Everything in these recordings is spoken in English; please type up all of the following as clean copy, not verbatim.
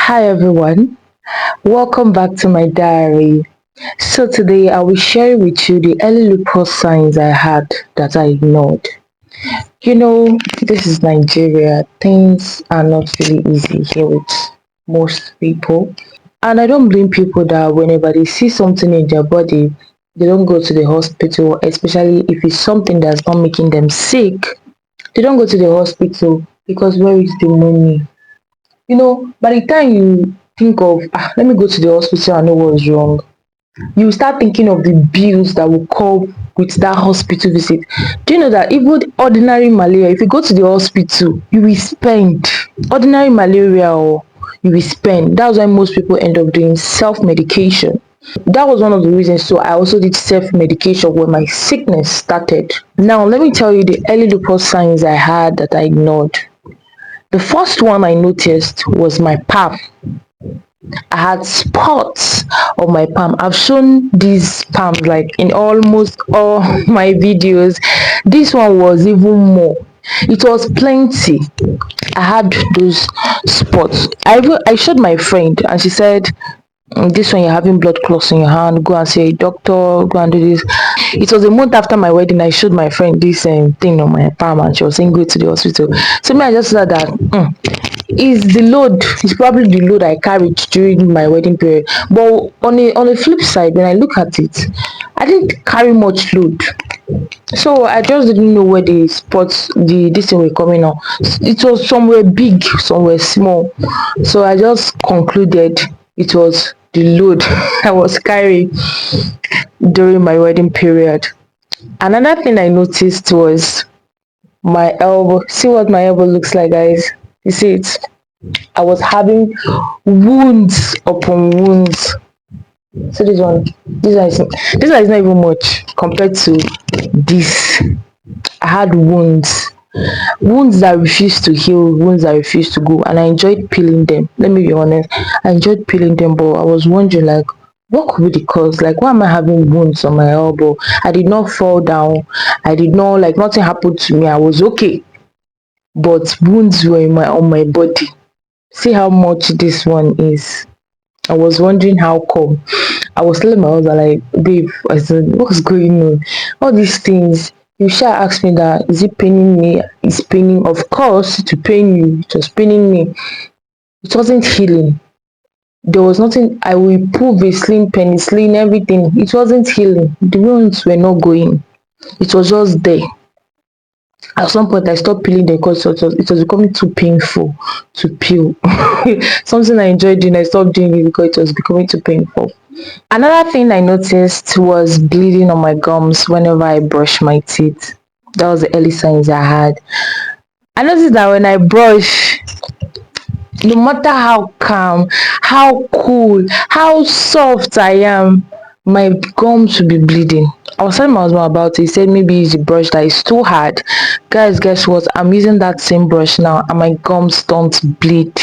Hi everyone, welcome back to my diary. So today I will share with you the early lupus signs I had that I ignored. This is Nigeria. Things are not really easy here with most people. And I don't blame people that whenever they see something in their body, they don't go to the hospital, especially if it's something that's not making them sick. They don't go to the hospital because where is the money? By the time you think of, let me go to the hospital and know what's wrong, you start thinking of the bills that will come with that hospital visit. Do you know that even ordinary malaria, if you go to the hospital, you will spend. Ordinary malaria, or you will spend. That's why most people end up doing self-medication. That was one of the reasons. So I also did self-medication when my sickness started. Now, let me tell you the early lupus signs I had that I ignored. The first one I noticed was my palm. I had spots on my palm. I've shown these palms like in almost all my videos. This one was even more. It was plenty. I had those spots. I showed my friend and she said, this one you're having blood clots in your hand, go and see a doctor, go and do this. It was a month after my wedding. I showed my friend this thing on my palm and she was saying go to the hospital. So me, I just said that is the load, is probably the load I carried during my wedding period. But on a flip side, when I look at it, I didn't carry much load. So I just didn't know where the spots, this thing were coming on. It was somewhere big, somewhere small. So I just concluded it was the load I was carrying during my wedding period. Another thing I noticed was my elbow. See what my elbow looks like, guys? You see it? I was having wounds upon wounds. So this one is not even much compared to this. I had wounds that refused to heal, wounds that refused to go, and I enjoyed peeling them. Let me be honest, I enjoyed peeling them, but I was wondering, like, what could be the cause? Like, why am I having wounds on my elbow? I did not fall down. I did not, like, nothing happened to me. I was okay, but wounds were on my body. See how much this one is. I was wondering how come. I was telling my husband, like, babe, I said, what's going on? All these things. You shall ask me that, is it paining me? It's paining, of course, to pain you. It was paining me. It wasn't healing. There was nothing. I will pull Vaseline, penicillin, everything. It wasn't healing. The wounds were not going. It was just there. At some point I stopped peeling them because it was becoming too painful to peel. Something I enjoyed doing, I stopped doing it because it was becoming too painful. Another thing I noticed was bleeding on my gums whenever I brush my teeth. That was the early signs I had. I noticed that when I brush, no matter how calm, how cool, how soft I am, my gums will be bleeding. I was telling my husband about it. He said maybe it's the brush that is too hard. Guys, guess what? I'm using that same brush now and my gums don't bleed.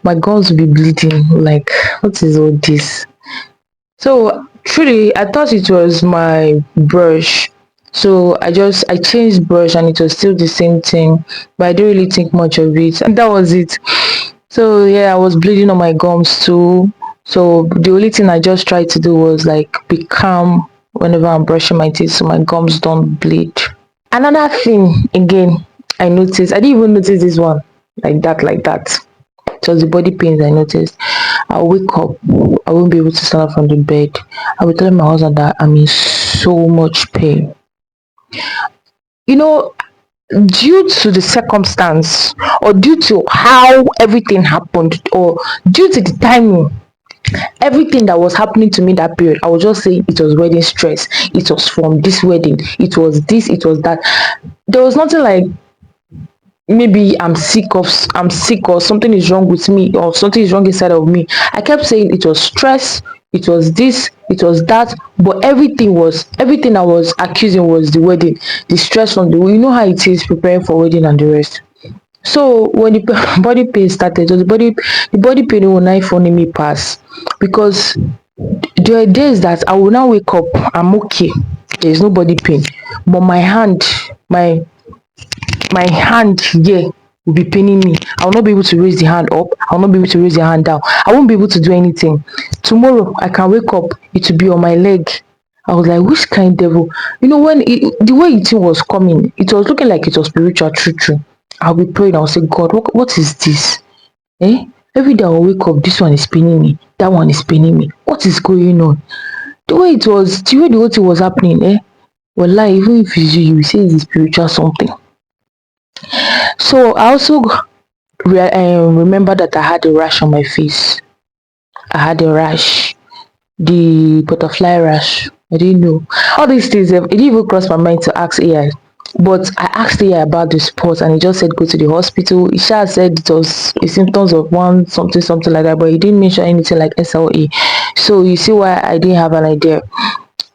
My gums will be bleeding. Like, what is all this? So truly, I thought it was my brush. So I changed brush and it was still the same thing, but I didn't really think much of it. And that was it. So yeah, I was bleeding on my gums too. So the only thing I just tried to do was like be calm whenever I'm brushing my teeth so my gums don't bleed. Another thing again I noticed, I didn't even notice this one like that. It was the body pains I noticed. I'll wake up, I won't be able to stand up from the bed. I will tell my husband that I'm in so much pain. You know, due to the circumstance or due to how everything happened or due to the timing, everything that was happening to me that period, I was just saying it was wedding stress, it was from this wedding, it was this, it was that. There was nothing like maybe I'm sick or something is wrong with me or something is wrong inside of me. I kept saying it was stress, it was this, it was that, but everything I was accusing was the wedding, the stress from you know how it is preparing for wedding and the rest. So when the body pain started, so the body pain will not funny me pass because there are days that I will now wake up, I'm okay, there's no body pain, but my hand here will be paining me. I will not be able to raise the hand up. I will not be able to raise the hand down. I won't be able to do anything. Tomorrow, I can wake up, it will be on my leg. I was like, which kind devil? When the way it was coming, it was looking like it was spiritual, true. I'll be praying, I'll say, God, what is this? Eh? Every day I'll wake up, this one is paining me, that one is paining me. What is going on? The way the whole thing was happening, well, even if it's you will say it's spiritual something. So I also remember that I had a rash on my face. I had a rash, the butterfly rash. I didn't know. All these things, it didn't even cross my mind to ask AI. But I asked AI about the spot and he just said go to the hospital. He said it was a symptoms of one something like that, but he didn't mention anything like SLE. So you see why I didn't have an idea.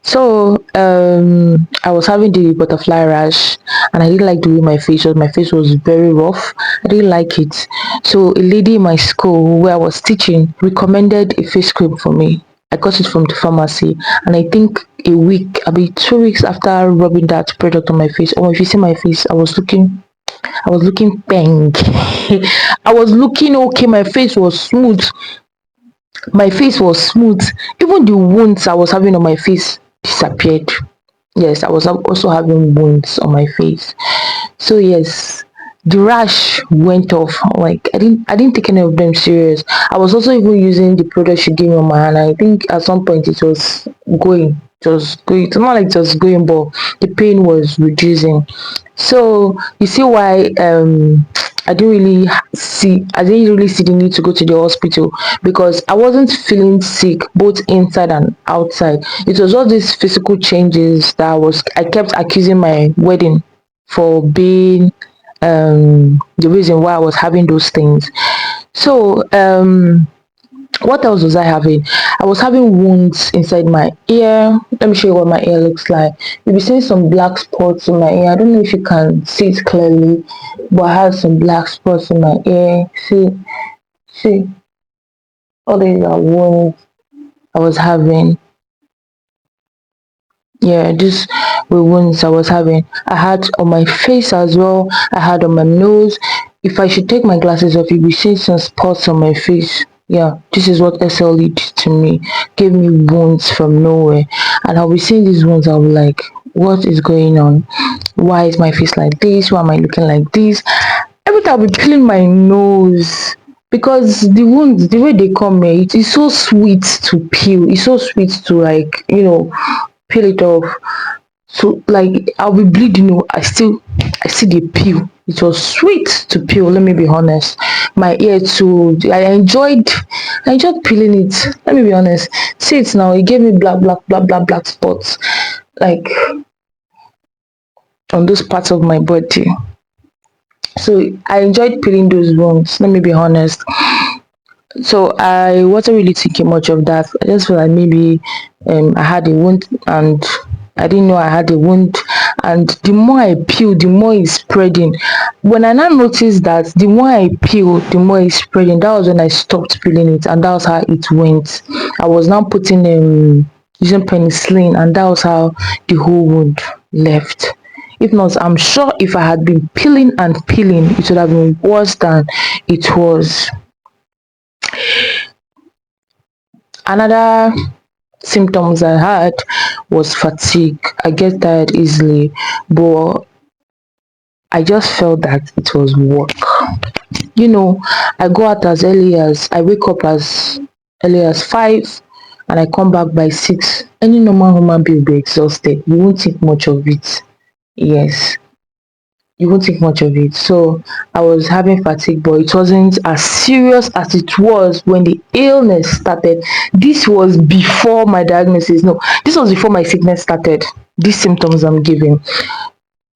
So I was having the butterfly rash and I didn't like the way my face was. My face was very rough. I didn't like it. So a lady in my school where I was teaching recommended a face cream for me. I got it from the pharmacy and I think a week, 2 weeks after rubbing that product on my face, if you see my face, I was looking bang. I was looking okay. My face was smooth. Even the wounds I was having on my face disappeared. Yes, I was also having wounds on my face. So yes, the rash went off. Like I didn't take any of them serious. I was also even using the product she gave me on my hand. I think at some point it was going. It's not like it was going, but the pain was reducing. So you see why I didn't really see the need to go to the hospital, because I wasn't feeling sick both inside and outside. It was all these physical changes that I kept accusing my wedding for being the reason why I was having those things. So what else was I having? I was having wounds inside my ear. Let me show you what my ear looks like. You'll be seeing some black spots in my ear. I don't know if you can see it clearly, but I had some black spots in my ear. See, all these are wounds I was having. Yeah, these were wounds I was having. I had on my face as well. I had on my nose. If I should take my glasses off, you'll be seeing some spots on my face. Yeah, this is what SLE did to me. Gave me wounds from nowhere. And I'll be seeing these wounds, I'll be like, what is going on? Why is my face like this? Why am I looking like this? Every time I'll be peeling my nose, because the wounds, the way they come here, it is so sweet to peel. It's so sweet to peel it off. So like I'll be bleeding, I still dey peel. It was sweet to peel, let me be honest. My ear too, I enjoyed peeling it. Let me be honest. See it now, it gave me black spots, like on those parts of my body. So I enjoyed peeling those wounds, let me be honest. So I wasn't really thinking much of that. I just feel like maybe I had a wound and I didn't know I had a wound, and the more I peel, the more it's spreading. When I now noticed that the more I peel, the more it's spreading, that was when I stopped peeling it, and that was how it went. I was now putting using penicillin, and that was how the whole wound left. If not, I'm sure if I had been peeling and peeling, it would have been worse than it was. Another symptoms I had was fatigue. I get tired easily, but I just felt that it was work. I go out I wake up as early as 5 and I come back by 6. Any normal human being will be exhausted. You won't think much of it. Yes. You won't think much of it. So I was having fatigue, but it wasn't as serious as it was when the illness started. This was before my diagnosis. No, this was before my sickness started. These symptoms I'm giving,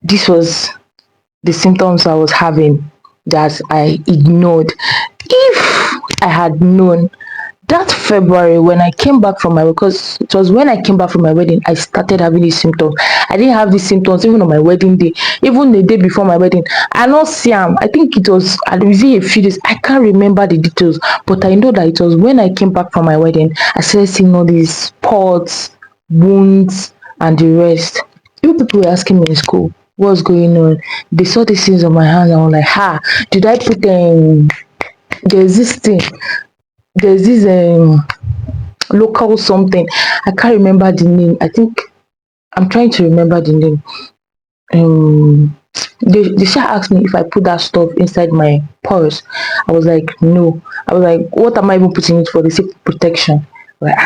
this was the symptoms I was having that I ignored. If I had known that February when I came back from because it was when I came back from my wedding, I started having these symptoms. I didn't have these symptoms even on my wedding day, even the day before my wedding. I know Siam, I think it was within a few days. I can't remember the details, but I know that it was when I came back from my wedding, I started seeing all these spots, wounds, and the rest. You people were asking me in school, what's going on. They saw these things on my hand. I was like, ha, did I put there's this thing, there's this local something. I can't remember the name. I think I'm trying to remember the name. They should asked me if I put that stuff inside my purse. I was like, no. I was like, what am I even putting it for? They say protection. Like,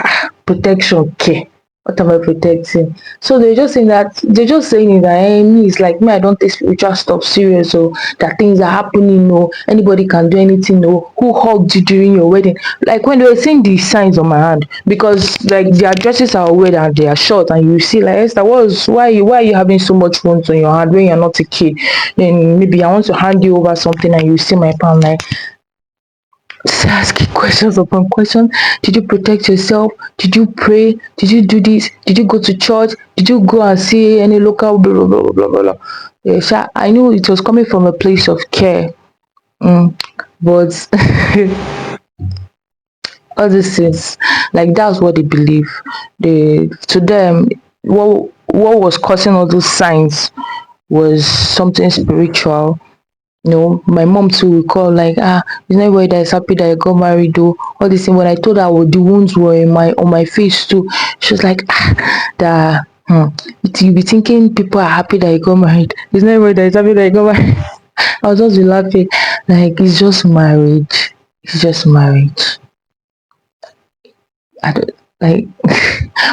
protection, okay. What am I protecting? So they're just saying that me, it's like me, I don't take spiritual stuff serious, so that things are happening, no, anybody can do anything, no, who hugged you during your wedding? Like when they were seeing the signs on my hand, because like their dresses are weird and they are short, and you see like, Esther, why are you having so much wounds on your hand when you're not a kid? Then maybe I want to hand you over something and you see my palm, like asking questions upon questions. Did you protect yourself? Did you pray? Did you do this? Did you go to church? Did you go and see any local blah blah blah blah blah blah? Yeah, I knew it was coming from a place of care. But all these things, like that's what they believe. To them, what was causing all those signs was something spiritual. My mom too will call like, it's not everybody that is happy that I got married though. All this thing. When I told her what the wounds were on my face too, she was like, that you be thinking people are happy that I got married. It's not everybody that is happy that I got married. I was just laughing. Like, it's just marriage. It's just marriage. I don't like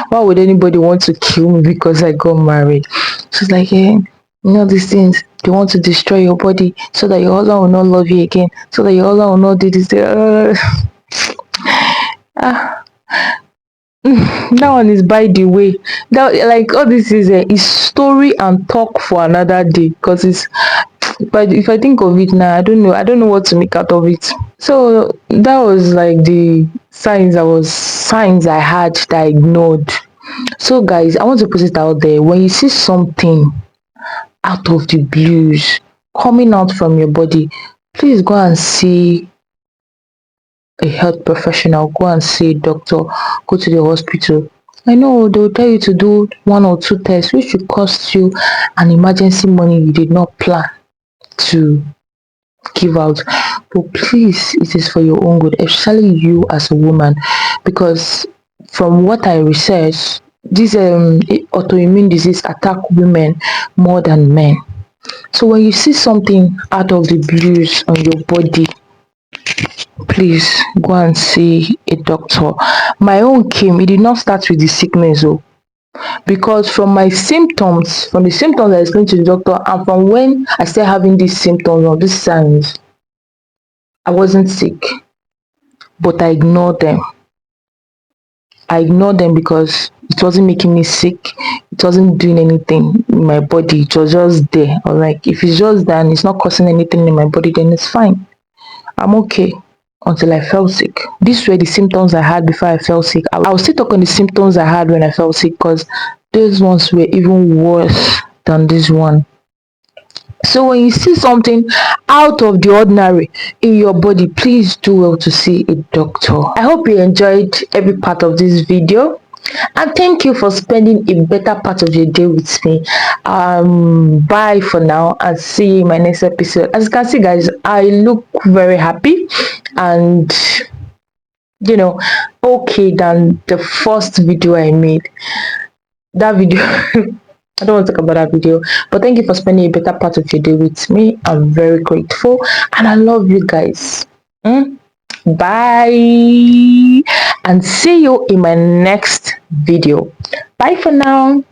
why would anybody want to kill me because I got married? She's like, these things, they want to destroy your body so that your husband will not love you again, so that your husband will not do this. That one is by the way. That, like, all this is story and talk for another day, because it's, but if I think of it now, I don't know what to make out of it. So that was like the signs I had that I ignored. So guys, I want to put it out there. When you see something out of the blues coming out from your body, please go and see a health professional, go and see a doctor, go to the hospital. I know they'll tell you to do 1 or 2 tests, which will cost you an emergency money you did not plan to give out. But please, it is for your own good, especially you as a woman, because from what I researched, this autoimmune disease attack women more than men. So when you see something out of the blues on your body, please go and see a doctor. My own came, it did not start with the sickness though, because from the symptoms I explained to the doctor, and from when I started having these symptoms or these signs, I wasn't sick, but I ignored them. Because it wasn't making me sick. It wasn't doing anything in my body. It was just there. I was like, if it's just there and it's not causing anything in my body, then it's fine. I'm okay. Until I felt sick. These were the symptoms I had before I felt sick. I will still talk on the symptoms I had when I felt sick, because those ones were even worse than this one. So when you see something out of the ordinary in your body, please do well to see a doctor. I hope you enjoyed every part of this video, and thank you for spending a better part of your day with me. Bye for now, and see you in my next episode. As you can see guys, I look very happy and okay than the first video I made. That video I don't want to talk about that video, but thank you for spending a better part of your day with me. I'm very grateful, and I love you guys. Bye, and see you in my next video. Bye for now.